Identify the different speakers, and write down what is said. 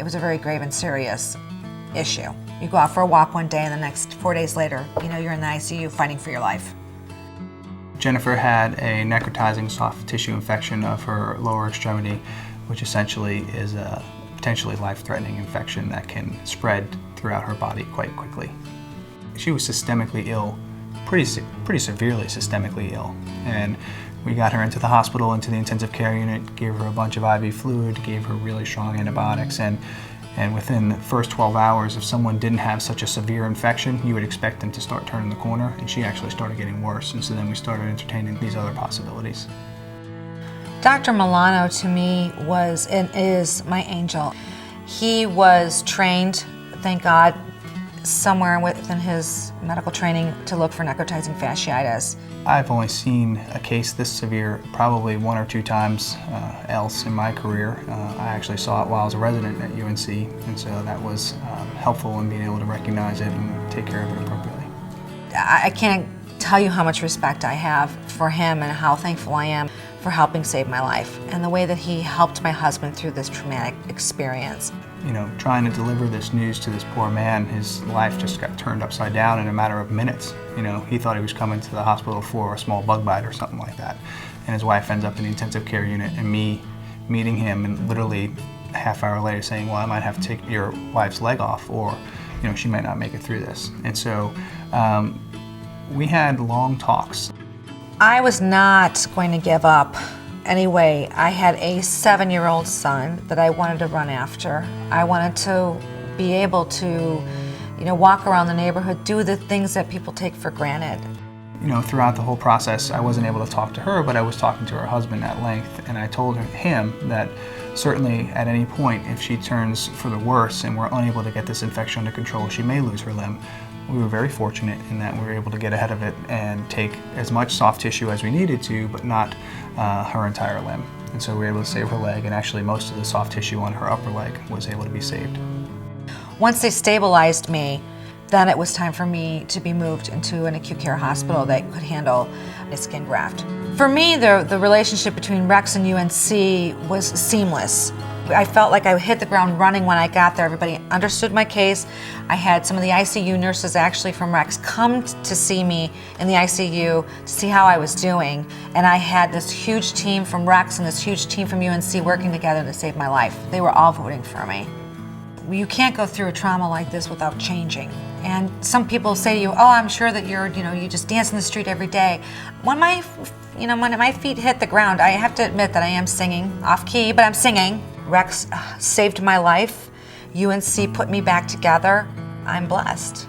Speaker 1: was a very grave and serious issue. You go out for a walk one day and the next 4 days later, you're in the ICU fighting for your life.
Speaker 2: Jennifer had a necrotizing soft tissue infection of her lower extremity, which essentially is a potentially life-threatening infection that can spread throughout her body quite quickly. She was systemically ill, pretty severely systemically ill, and we got her into the hospital, into the intensive care unit, gave her a bunch of IV fluid, gave her really strong antibiotics, and within the first 12 hours, if someone didn't have such a severe infection, you would expect them to start turning the corner, and she actually started getting worse, and so then we started entertaining these other possibilities.
Speaker 1: Dr. Milano to me was and is my angel. He was trained, thank God, somewhere within his medical training to look for necrotizing fasciitis.
Speaker 2: I've only seen a case this severe probably 1 or 2 times else in my career. I actually saw it while I was a resident at UNC, and so that was helpful in being able to recognize it and take care of it appropriately.
Speaker 1: I can't tell you how much respect I have for him and how thankful I am for helping save my life and the way that he helped my husband through this traumatic experience.
Speaker 2: Trying to deliver this news to this poor man, his life just got turned upside down in a matter of minutes. He thought he was coming to the hospital for a small bug bite or something like that. And his wife ends up in the intensive care unit, and me meeting him and literally a half hour later saying, well, I might have to take your wife's leg off, or she might not make it through this. And so we had long talks.
Speaker 1: I was not going to give up. Anyway, I had a 7-year-old son that I wanted to run after. I wanted to be able to, walk around the neighborhood, do the things that people take for granted.
Speaker 2: Throughout the whole process, I wasn't able to talk to her, but I was talking to her husband at length, and I told him that certainly at any point, if she turns for the worse and we're unable to get this infection under control, she may lose her limb. We were very fortunate in that we were able to get ahead of it and take as much soft tissue as we needed to, but not her entire limb. And so we were able to save her leg, and actually most of the soft tissue on her upper leg was able to be saved.
Speaker 1: Once they stabilized me, then it was time for me to be moved into an acute care hospital that could handle a skin graft. For me, the relationship between REX and UNC was seamless. I felt like I hit the ground running when I got there. Everybody understood my case. I had some of the ICU nurses actually from REX come to see me in the ICU to see how I was doing. And I had this huge team from REX and this huge team from UNC working together to save my life. They were all voting for me. You can't go through a trauma like this without changing. And some people say to you, oh, I'm sure that you just dance in the street every day. When my feet hit the ground, I have to admit that I am singing off key, but I'm singing. REX saved my life. UNC put me back together. I'm blessed.